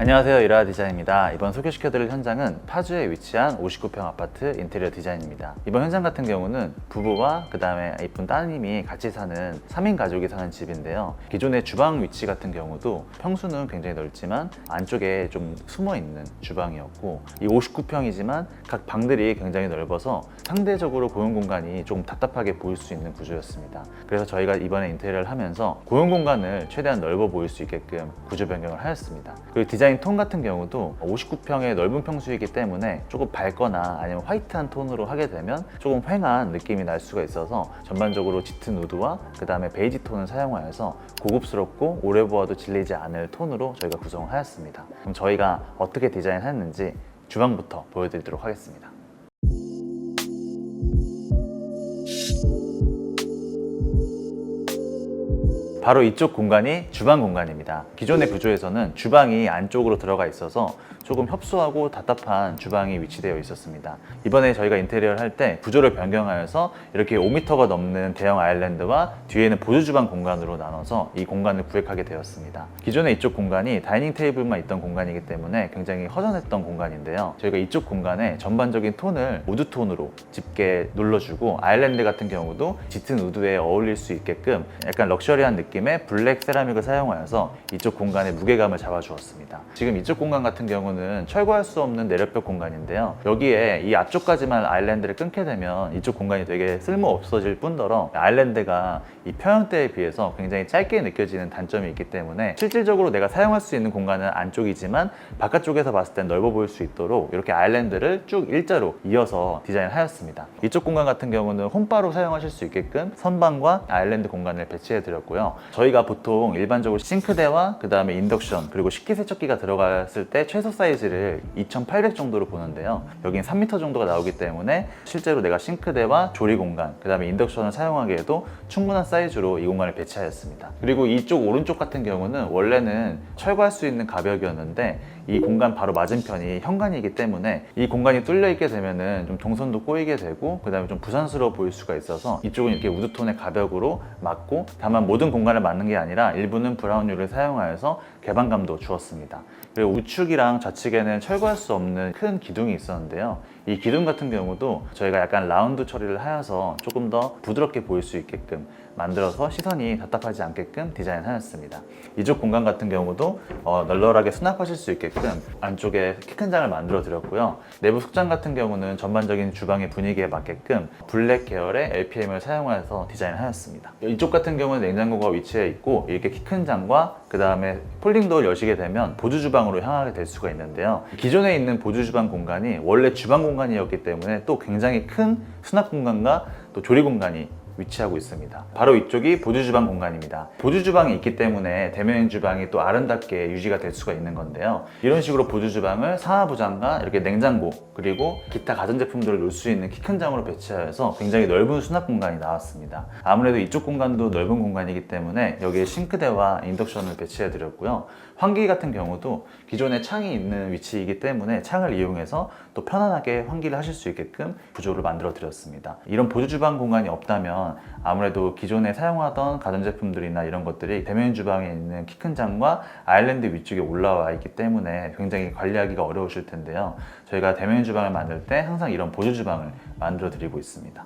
안녕하세요, 이라아 디자인입니다. 이번 소개시켜드릴 현장은 파주에 위치한 59평 아파트 인테리어 디자인입니다. 이번 현장 같은 경우는 부부와 그 다음에 이쁜 따님이 같이 사는 3인 가족이 사는 집인데요. 기존의 주방 위치 같은 경우도 평수는 굉장히 넓지만 안쪽에 좀 숨어있는 주방이었고, 이 59평이지만 각 방들이 굉장히 넓어서 상대적으로 고용 공간이 조금 답답하게 보일 수 있는 구조였습니다. 그래서 저희가 이번에 인테리어를 하면서 고용 공간을 최대한 넓어 보일 수 있게끔 구조 변경을 하였습니다. 그리고 디자인 톤 같은 경우도 59평의 넓은 평수이기 때문에 조금 밝거나 아니면 화이트한 톤으로 하게 되면 조금 휑한 느낌이 날 수가 있어서 전반적으로 짙은 우드와 그 다음에 베이지 톤을 사용하여서 고급스럽고 오래 보아도 질리지 않을 톤으로 저희가 구성을 하였습니다. 그럼 저희가 어떻게 디자인했는지 주방부터 보여드리도록 하겠습니다. 바로 이쪽 공간이 주방 공간입니다. 기존의 구조에서는 주방이 안쪽으로 들어가 있어서 조금 협소하고 답답한 주방이 위치되어 있었습니다. 이번에 저희가 인테리어를 할 때 구조를 변경하여서 이렇게 5m가 넘는 대형 아일랜드와 뒤에는 보조 주방 공간으로 나눠서 이 공간을 구획하게 되었습니다. 기존에 이쪽 공간이 다이닝 테이블만 있던 공간이기 때문에 굉장히 허전했던 공간인데요. 저희가 이쪽 공간에 전반적인 톤을 우드 톤으로 짙게 눌러주고, 아일랜드 같은 경우도 짙은 우드에 어울릴 수 있게끔 약간 럭셔리한 느낌의 블랙 세라믹을 사용하여서 이쪽 공간의 무게감을 잡아주었습니다. 지금 이쪽 공간 같은 경우는 철거할 수 없는 내력벽 공간인데요. 여기에 이 앞쪽까지만 아일랜드를 끊게 되면 이쪽 공간이 되게 쓸모 없어질 뿐더러 아일랜드가 이 평형대에 비해서 굉장히 짧게 느껴지는 단점이 있기 때문에 실질적으로 내가 사용할 수 있는 공간은 안쪽이지만 바깥쪽에서 봤을 땐 넓어 보일 수 있도록 이렇게 아일랜드를 쭉 일자로 이어서 디자인을 하였습니다. 이쪽 공간 같은 경우는 홈바로 사용하실 수 있게끔 선반과 아일랜드 공간을 배치해 드렸고요. 저희가 보통 일반적으로 싱크대와 그 다음에 인덕션 그리고 식기세척기가 들어갔을 때 최소 사이즈를 2800 정도로 보는데요. 여긴 3m 정도가 나오기 때문에 실제로 내가 싱크대와 조리 공간 그 다음에 인덕션을 사용하기에도 충분한 사이즈로 이 공간을 배치하였습니다. 그리고 이쪽 오른쪽 같은 경우는 원래는 철거할 수 있는 가벽이었는데 이 공간 바로 맞은편이 현관이기 때문에 이 공간이 뚫려 있게 되면은 좀 동선도 꼬이게 되고 그 다음에 좀 부산스러워 보일 수가 있어서 이쪽은 이렇게 우드톤의 가벽으로 막고, 다만 모든 공간을 막는 게 아니라 일부는 브라운유를 사용하여서 개방감도 주었습니다. 그리고 우측이랑 좌측에는 철거할 수 없는 큰 기둥이 있었는데요. 이 기둥 같은 경우도 저희가 약간 라운드 처리를 하여서 조금 더 부드럽게 보일 수 있게끔 만들어서 시선이 답답하지 않게끔 디자인하였습니다. 이쪽 공간 같은 경우도 널널하게 수납하실 수 있게끔 안쪽에 키 큰 장을 만들어 드렸고요. 내부 속장 같은 경우는 전반적인 주방의 분위기에 맞게끔 블랙 계열의 LPM을 사용해서 디자인하였습니다. 이쪽 같은 경우는 냉장고가 위치해 있고 이렇게 키 큰 장과 그 다음에 폴딩도어를 여시게 되면 보조 주방으로 향하게 될 수가 있는데요. 기존에 있는 보조 주방 공간이 원래 주방 공간이었기 때문에 또 굉장히 큰 수납 공간과 또 조리 공간이 위치하고 있습니다. 바로 이쪽이 보조주방 공간입니다. 보조주방이 있기 때문에 대면 주방이 또 아름답게 유지가 될 수가 있는 건데요. 이런 식으로 보조주방을 상하부장과 이렇게 냉장고 그리고 기타 가전제품들을 놓을 수 있는 키 큰 장으로 배치하여서 굉장히 넓은 수납 공간이 나왔습니다. 아무래도 이쪽 공간도 넓은 공간이기 때문에 여기에 싱크대와 인덕션을 배치해 드렸고요. 환기 같은 경우도 기존에 창이 있는 위치이기 때문에 창을 이용해서 또 편안하게 환기를 하실 수 있게끔 구조를 만들어 드렸습니다. 이런 보조주방 공간이 없다면 아무래도 기존에 사용하던 가전제품들이나 이런 것들이 대면 주방에 있는 키 큰 장과 아일랜드 위쪽에 올라와 있기 때문에 굉장히 관리하기가 어려우실 텐데요. 저희가 대면 주방을 만들 때 항상 이런 보조주방을 만들어 드리고 있습니다.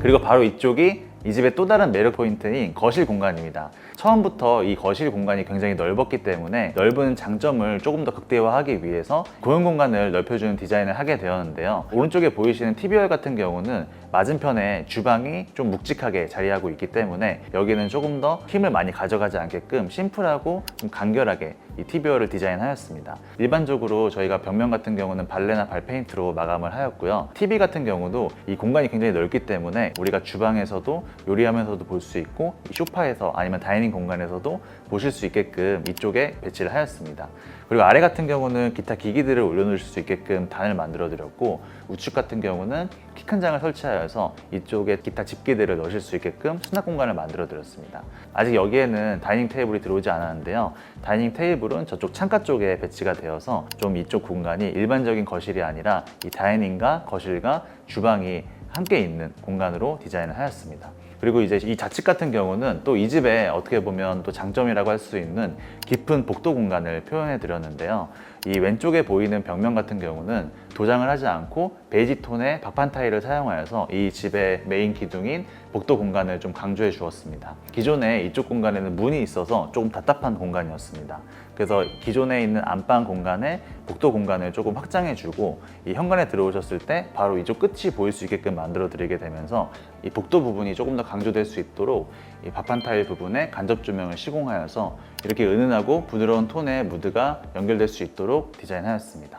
그리고 바로 이쪽이 이 집의 또 다른 매력 포인트인 거실 공간입니다. 처음부터 이 거실 공간이 굉장히 넓었기 때문에 넓은 장점을 조금 더 극대화하기 위해서 고용 공간을 넓혀주는 디자인을 하게 되었는데요. 오른쪽에 보이시는 TV열 같은 경우는 맞은편에 주방이 좀 묵직하게 자리하고 있기 때문에 여기는 조금 더 힘을 많이 가져가지 않게끔 심플하고 좀 간결하게 이 TV열을 디자인하였습니다. 일반적으로 저희가 벽면 같은 경우는 발레나 발페인트로 마감을 하였고요. TV 같은 경우도 이 공간이 굉장히 넓기 때문에 우리가 주방에서도 요리하면서도 볼 수 있고 소파에서 아니면 다이닝 공간에서도 보실 수 있게끔 이쪽에 배치를 하였습니다. 그리고 아래 같은 경우는 기타 기기들을 올려놓으실 수 있게끔 단을 만들어 드렸고, 우측 같은 경우는 키 큰 장을 설치하여서 이쪽에 기타 집기들을 넣으실 수 있게끔 수납 공간을 만들어 드렸습니다. 아직 여기에는 다이닝 테이블이 들어오지 않았는데요. 다이닝 테이블은 저쪽 창가 쪽에 배치가 되어서 좀 이쪽 공간이 일반적인 거실이 아니라 이 다이닝과 거실과 주방이 함께 있는 공간으로 디자인을 하였습니다. 그리고 이제 이 좌측 같은 경우는 또 이 집에 어떻게 보면 또 장점이라고 할 수 있는 깊은 복도 공간을 표현해 드렸는데요. 이 왼쪽에 보이는 벽면 같은 경우는 도장을 하지 않고 베이지 톤의 박판 타일을 사용하여서 이 집의 메인 기둥인 복도 공간을 좀 강조해 주었습니다. 기존에 이쪽 공간에는 문이 있어서 조금 답답한 공간이었습니다. 그래서 기존에 있는 안방 공간에 복도 공간을 조금 확장해 주고 이 현관에 들어오셨을 때 바로 이쪽 끝이 보일 수 있게끔 만들어 드리게 되면서 이 복도 부분이 조금 더 강조될 수 있도록 이 박판 타일 부분에 간접 조명을 시공하여서 이렇게 은은하고 부드러운 톤의 무드가 연결될 수 있도록 디자인하였습니다.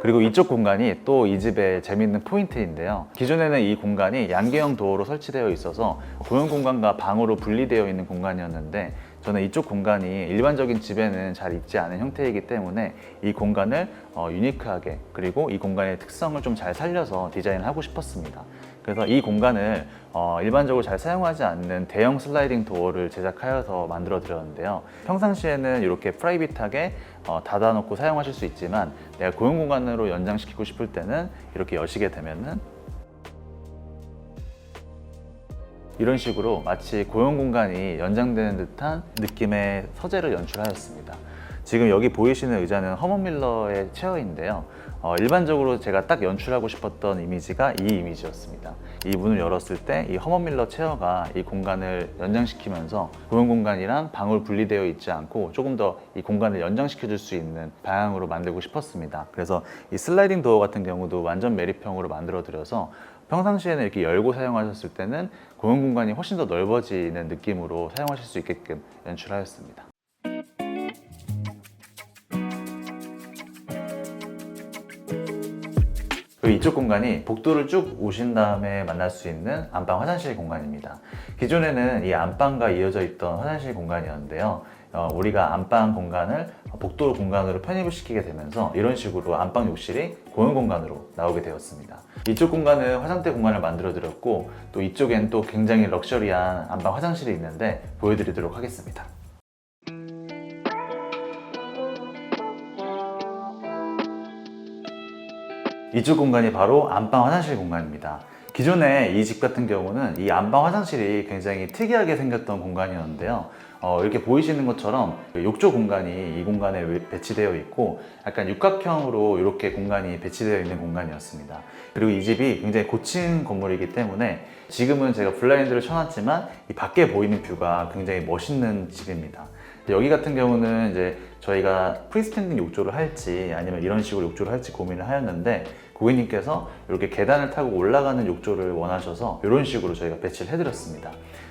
그리고 이쪽 공간이 또 이 집의 재밌는 포인트인데요. 기존에는 이 공간이 양계형 도어로 설치되어 있어서 고용 공간과 방으로 분리되어 있는 공간이었는데 저는 이쪽 공간이 일반적인 집에는 잘 있지 않은 형태이기 때문에 이 공간을 유니크하게 그리고 이 공간의 특성을 좀 잘 살려서 디자인을 하고 싶었습니다. 그래서 이 공간을 일반적으로 잘 사용하지 않는 대형 슬라이딩 도어를 제작하여서 만들어 드렸는데요. 평상시에는 이렇게 프라이빗하게 닫아놓고 사용하실 수 있지만 내가 고용 공간으로 연장시키고 싶을 때는 이렇게 여시게 되면은 이런 식으로 마치 고용 공간이 연장되는 듯한 느낌의 서재를 연출하였습니다. 지금 여기 보이시는 의자는 허먼 밀러의 체어인데요. 일반적으로 제가 딱 연출하고 싶었던 이미지가 이 이미지였습니다. 이 문을 열었을 때 이 허먼 밀러 체어가 이 공간을 연장시키면서 고용 공간이랑 방으로 분리되어 있지 않고 조금 더 이 공간을 연장시켜 줄 수 있는 방향으로 만들고 싶었습니다. 그래서 이 슬라이딩 도어 같은 경우도 완전 매립형으로 만들어 드려서 평상시에는 이렇게 열고 사용하셨을 때는 고용 공간이 훨씬 더 넓어지는 느낌으로 사용하실 수 있게끔 연출하였습니다. 그리고 이쪽 공간이 복도를 쭉 오신 다음에 만날 수 있는 안방 화장실 공간입니다. 기존에는 이 안방과 이어져 있던 화장실 공간이었는데요. 우리가 안방 공간을 복도 공간으로 편입을 시키게 되면서 이런 식으로 안방 욕실이 공용 공간으로 나오게 되었습니다. 이쪽 공간은 화장대 공간을 만들어 드렸고 또 이쪽엔 또 굉장히 럭셔리한 안방 화장실이 있는데 보여드리도록 하겠습니다. 이쪽 공간이 바로 안방 화장실 공간입니다. 기존에 이 집 같은 경우는 이 안방 화장실이 굉장히 특이하게 생겼던 공간이었는데요. 이렇게 보이시는 것처럼 욕조 공간이 이 공간에 배치되어 있고 약간 육각형으로 이렇게 공간이 배치되어 있는 공간이었습니다. 그리고 이 집이 굉장히 고층 건물이기 때문에 지금은 제가 블라인드를 쳐놨지만 이 밖에 보이는 뷰가 굉장히 멋있는 집입니다. 여기 같은 경우는 이제 저희가 프리스탠딩 욕조를 할지 아니면 이런 식으로 욕조를 할지 고민을 하였는데 고객님께서 이렇게 계단을 타고 올라가는 욕조를 원하셔서 이런 식으로 저희가 배치를 해드렸습니다.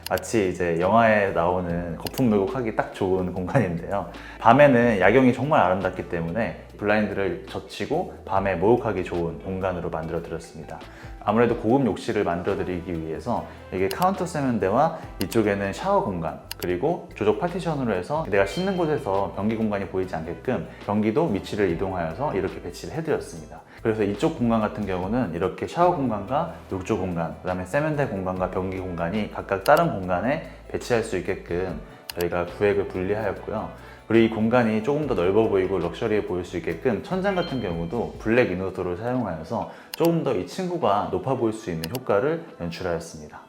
마치 이제 영화에 나오는 거품 물고하기 딱 좋은 공간인데요. 밤에는 야경이 정말 아름답기 때문에 블라인드를 젖히고 밤에 목욕하기 좋은 공간으로 만들어 드렸습니다. 아무래도 고급 욕실을 만들어 드리기 위해서 이게 카운터 세면대와 이쪽에는 샤워 공간 그리고 조적 파티션으로 해서 내가 씻는 곳에서 변기 공간이 보이지 않게끔 변기도 위치를 이동하여서 이렇게 배치를 해드렸습니다. 그래서 이쪽 공간 같은 경우는 이렇게 샤워 공간과 욕조 공간, 그 다음에 세면대 공간과 변기 공간이 각각 다른 공간에 배치할 수 있게끔 저희가 구획을 분리하였고요. 그리고 이 공간이 조금 더 넓어 보이고 럭셔리해 보일 수 있게끔 천장 같은 경우도 블랙 이노도를 사용하여서 조금 더 이 층고가 높아 보일 수 있는 효과를 연출하였습니다.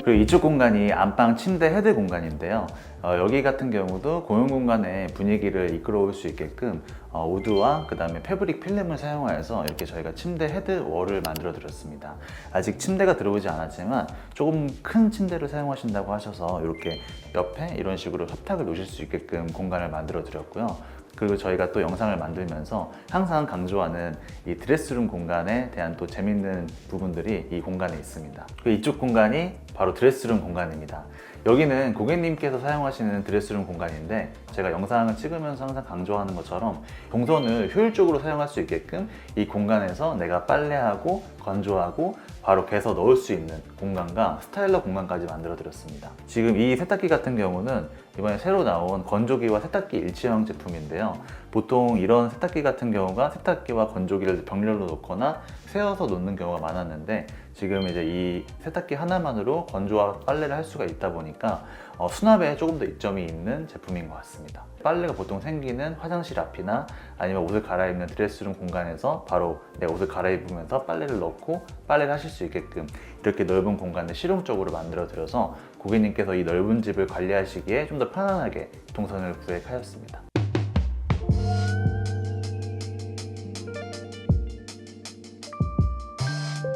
그리고 이쪽 공간이 안방 침대 헤드 공간인데요. 여기 같은 경우도 공용 공간의 분위기를 이끌어올 수 있게끔 우드와 그 다음에 패브릭 필름을 사용하여서 이렇게 저희가 침대 헤드 월을 만들어 드렸습니다. 아직 침대가 들어오지 않았지만 조금 큰 침대를 사용하신다고 하셔서 이렇게 옆에 이런 식으로 협탁을 놓으실 수 있게끔 공간을 만들어 드렸고요. 그리고 저희가 또 영상을 만들면서 항상 강조하는 이 드레스룸 공간에 대한 또 재밌는 부분들이 이 공간에 있습니다. 이쪽 공간이 바로 드레스룸 공간입니다. 여기는 고객님께서 사용하시는 드레스룸 공간인데 제가 영상을 찍으면서 항상 강조하는 것처럼 동선을 효율적으로 사용할 수 있게끔 이 공간에서 내가 빨래하고 건조하고 바로 개서 넣을 수 있는 공간과 스타일러 공간까지 만들어 드렸습니다. 지금 이 세탁기 같은 경우는 이번에 새로 나온 건조기와 세탁기 일체형 제품인데요. 보통 이런 세탁기 같은 경우가 세탁기와 건조기를 병렬로 놓거나 세워서 놓는 경우가 많았는데, 지금 이제 이 세탁기 하나만으로 건조와 빨래를 할 수가 있다 보니까 수납에 조금 더 이점이 있는 제품인 것 같습니다. 빨래가 보통 생기는 화장실 앞이나 아니면 옷을 갈아입는 드레스룸 공간에서 바로 내 옷을 갈아입으면서 빨래를 넣고 빨래를 하실 수 있게끔 이렇게 넓은 공간을 실용적으로 만들어 드려서 고객님께서 이 넓은 집을 관리하시기에 좀 더 편안하게 동선을 구획하였습니다.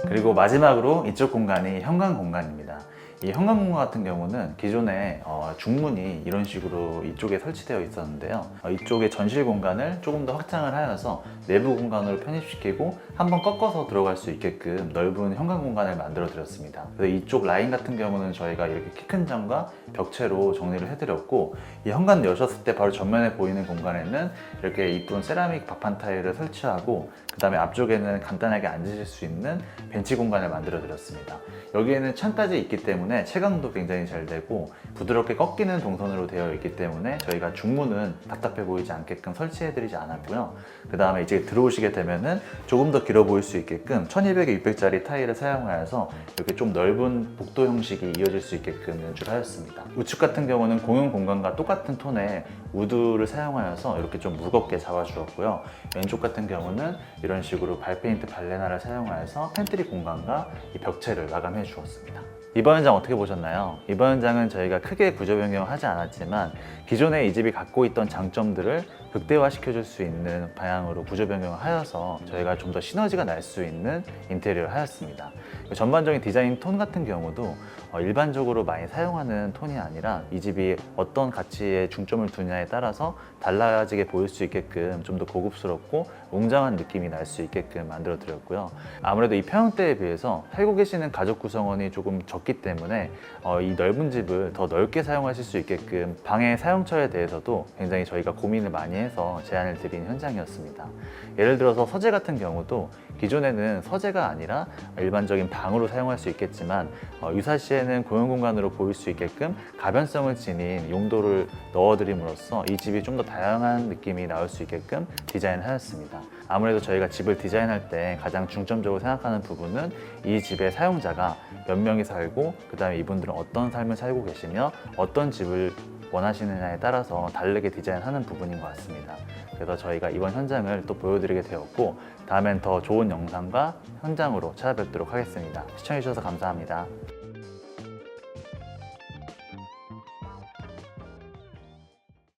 그리고 마지막으로 이쪽 공간이 현관 공간입니다. 이 현관 공간 같은 경우는 기존에 중문이 이런 식으로 이쪽에 설치되어 있었는데요. 이쪽에 전실 공간을 조금 더 확장을 하여서 내부 공간으로 편입시키고 한번 꺾어서 들어갈 수 있게끔 넓은 현관 공간을 만들어 드렸습니다. 그래서 이쪽 라인 같은 경우는 저희가 이렇게 키 큰 장과 벽체로 정리를 해드렸고, 이 현관 여셨을 때 바로 전면에 보이는 공간에는 이렇게 이쁜 세라믹 박판 타일을 설치하고, 그 다음에 앞쪽에는 간단하게 앉으실 수 있는 벤치 공간을 만들어 드렸습니다. 여기에는 창까지 있기 때문에 채광도 굉장히 잘 되고 부드럽게 꺾이는 동선으로 되어 있기 때문에 저희가 중문은 답답해 보이지 않게끔 설치해 드리지 않았고요. 그 다음에 이제 들어오시게 되면은 조금 더 길어 보일 수 있게끔 1200에 600짜리 타일을 사용하여서 이렇게 좀 넓은 복도 형식이 이어질 수 있게끔 연출하였습니다. 우측 같은 경우는 공용 공간과 똑같은 톤의 우드를 사용하여서 이렇게 좀 무겁게 잡아주었고요. 왼쪽 같은 경우는 이런 식으로 발페인트 발레나를 사용하여서 팬트리 공간과 이 벽체를 마감해 주었습니다. 이번 현장 어떻게 보셨나요? 이번 현장은 저희가 크게 구조 변경을 하지 않았지만 기존에 이 집이 갖고 있던 장점들을 극대화시켜줄 수 있는 방향으로 구조 변경을 하여서 저희가 좀 더 시너지가 날 수 있는 인테리어를 하였습니다. 전반적인 디자인 톤 같은 경우도 일반적으로 많이 사용하는 톤이 아니라 이 집이 어떤 가치에 중점을 두냐에 따라서 달라지게 보일 수 있게끔 좀 더 고급스럽고 웅장한 느낌이 날 수 있게끔 만들어 드렸고요. 아무래도 이 평형대에 비해서 살고 계시는 가족 구성원이 조금 적기 때문에 이 넓은 집을 더 넓게 사용하실 수 있게끔 방의 사용처에 대해서도 굉장히 저희가 고민을 많이 해서 제안을 드린 현장이었습니다. 예를 들어서 서재 같은 경우도 기존에는 서재가 아니라 일반적인 방으로 사용할 수 있겠지만 유사시에는 공용공간으로 보일 수 있게끔 가변성을 지닌 용도를 넣어드림으로써 이 집이 좀 더 다양한 느낌이 나올 수 있게끔 디자인하였습니다. 아무래도 저희가 집을 디자인할 때 가장 중점적으로 생각하는 부분은 이 집의 사용자가 몇 명이 살고, 그 다음에 이분들은 어떤 삶을 살고 계시며 어떤 집을 원하시느냐에 따라서 다르게 디자인하는 부분인 것 같습니다. 그래서 저희가 이번 현장을 또 보여드리게 되었고, 다음엔 더 좋은 영상과 현장으로 찾아뵙도록 하겠습니다. 시청해주셔서 감사합니다.